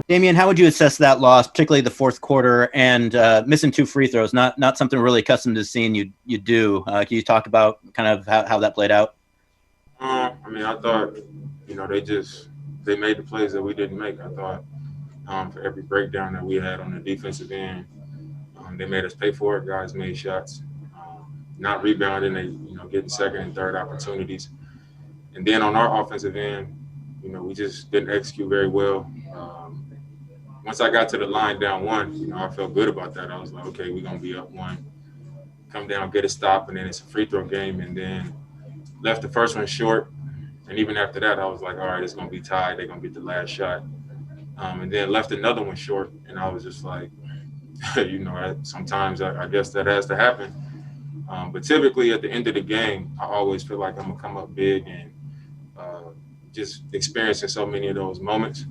Damian, how would you assess that loss, particularly the fourth quarter and missing 2 free throws? Not something really accustomed to seeing you do. Can you talk about kind of how that played out? I thought, they made the plays that we didn't make. I thought for every breakdown that we had on the defensive end, they made us pay for it. Guys made shots, not rebounding. They, getting second and third opportunities. And then on our offensive end, we just didn't execute very well. Once I got to the line down 1, I felt good about that. I was like, okay, we're going to be up 1, come down, get a stop, and then it's a free throw game. And then left the first one short. And even after that, I was like, all right, it's going to be tied. They're going to get the last shot. And then left another one short. And I was just like, sometimes I guess that has to happen. But typically at the end of the game, I always feel like I'm going to come up big and just experiencing so many of those moments.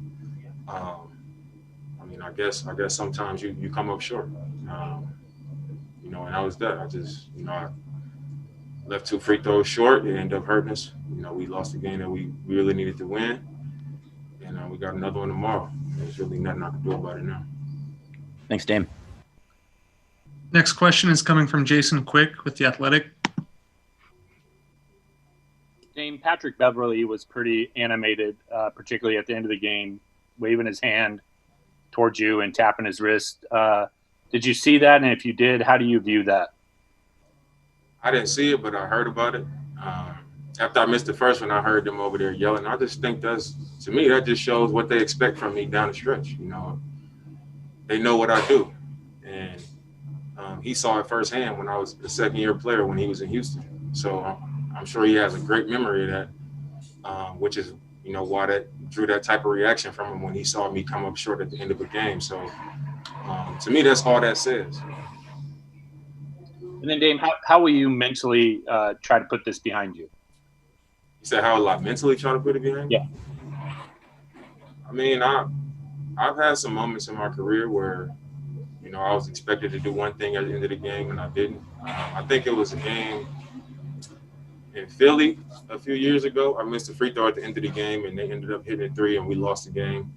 I guess sometimes you come up short. And I was that. I left 2 free throws short. It ended up hurting us. We lost the game that we really needed to win. And we got another one tomorrow. There's really nothing I can do about it now. Thanks, Dame. Next question is coming from Jason Quick with The Athletic. Dame, Patrick Beverley was pretty animated, particularly at the end of the game, waving his hand towards you and tapping his wrist. Did you see that? And if you did, how do you view that? I didn't see it, but I heard about it. After I missed the first one, I heard them over there yelling. I just think that just shows what they expect from me down the stretch. They know what I do. And he saw it firsthand when I was a second-year player when he was in Houston. So I'm sure he has a great memory of that, which is, why that drew that type of reaction from him when he saw me come up short at the end of a game. So to me, that's all that says. And then, Dame, how will you mentally try to put this behind you? You said how will I mentally try to put it behind me? Yeah. I've had some moments in my career where, I was expected to do one thing at the end of the game and I didn't. I think it was a game in Philly a few years ago. I missed a free throw at the end of the game and they ended up hitting a 3 and we lost the game.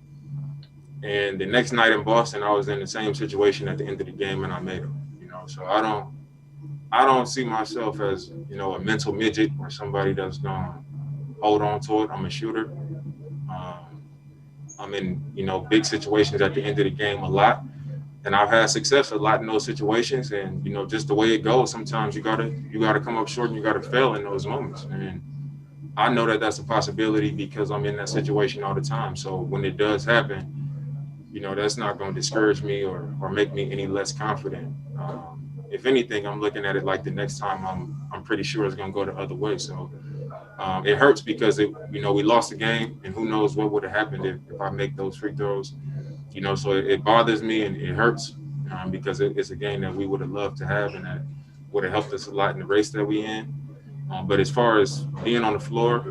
And the next night in Boston, I was in the same situation at the end of the game and I made them. So I don't see myself as, a mental midget or somebody that's going to hold on to it. I'm a shooter. I'm in, big situations at the end of the game a lot. And I've had success a lot in those situations. And, just the way it goes, sometimes you gotta come up short and you gotta fail in those moments. And I know that that's a possibility because I'm in that situation all the time. So when it does happen, that's not going to discourage me or make me any less confident. If anything, I'm looking at it like the next time I'm pretty sure it's going to go the other way. So it hurts because we lost the game and who knows what would have happened if I make those free throws. So it bothers me and it hurts because it's a game that we would have loved to have and that would have helped us a lot in the race that we in. But as far as being on the floor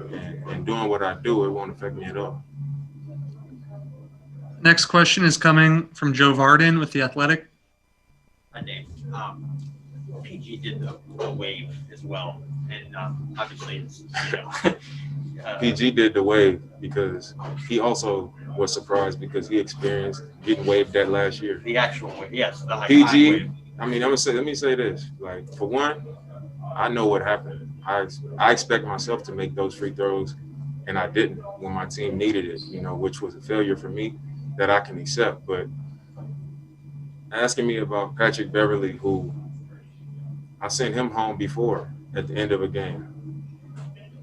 and doing what I do, it won't affect me at all. Next question is coming from Joe Varden with The Athletic. Hi, Dave. PG did the wave as well. And obviously it's, PG did the wave because he also was surprised because he experienced getting waved that last year. The actual wave, yes. The PG, wave. let me say this. Like, for one, I know what happened. I expect myself to make those free throws, and I didn't when my team needed it, which was a failure for me that I can accept. But asking me about Patrick Beverley, who I sent him home before at the end of a game.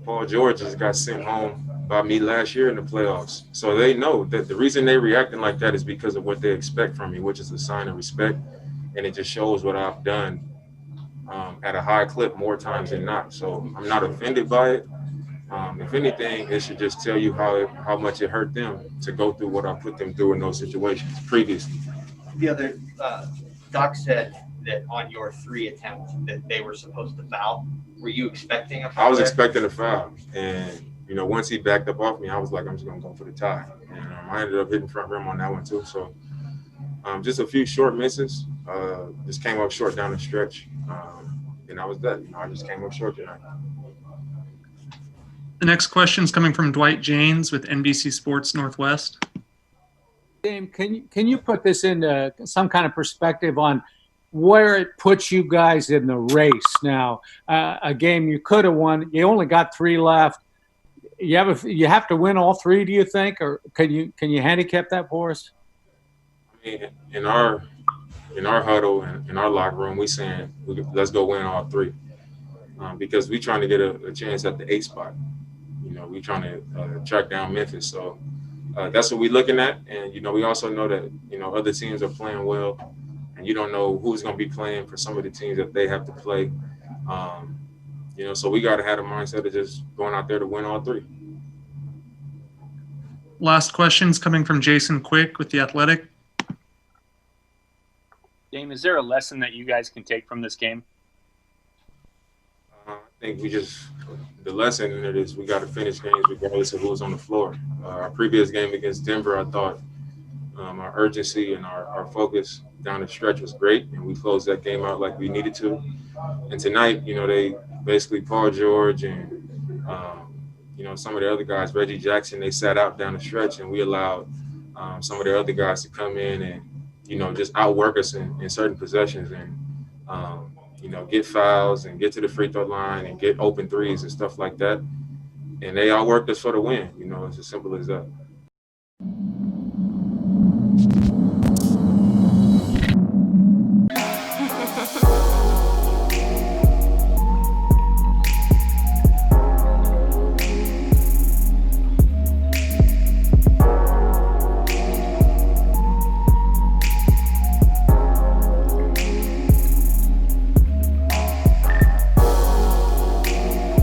Paul George just got sent home by me last year in the playoffs. So they know that the reason they're reacting like that is because of what they expect from me, which is a sign of respect. And it just shows what I've done at a high clip more times than not. So I'm not offended by it. If anything, it should just tell you how much it hurt them to go through what I put them through in those situations previously. The other, Doc said that on your 3 attempts that they were supposed to foul. Were you expecting a foul? I was expecting a foul. And, once he backed up off me, I was like, I'm just going to go for the tie. And I ended up hitting front rim on that one too. So just a few short misses. Just came up short down the stretch. And I was that. I just came up short there. The next question is coming from Dwight Janes with NBC Sports Northwest. Dame, can you put this into some kind of perspective on where it puts you guys in the race now? A game you could have won, you only got 3 left. You have to win all 3, do you think, or can you handicap that for us? I mean, in our huddle and in our locker room, we saying let's go win all 3, because we trying to get a chance at the 8 spot. You know, we trying to track down Memphis. So that's what we're looking at. And, you know, we also know that, you know, other teams are playing well, and you don't know who's going to be playing for some of the teams that they have to play. You know, so we got to have a mindset of just going out there to win all 3. Last questions coming from Jason Quick with The Athletic. Dame, is there a lesson that you guys can take from this game? I think the lesson in it is we got to finish games regardless of who's on the floor. Our previous game against Denver, I thought our urgency and our focus down the stretch was great, and we closed that game out like we needed to. And tonight, you know, they basically Paul George and, you know, some of the other guys, Reggie Jackson, they sat out down the stretch, and we allowed some of the other guys to come in and, you know, just outwork us in certain possessions and, you know, get fouls and get to the free throw line and get open threes and stuff like that. And they outworked us for the win. You know, it's as simple as that.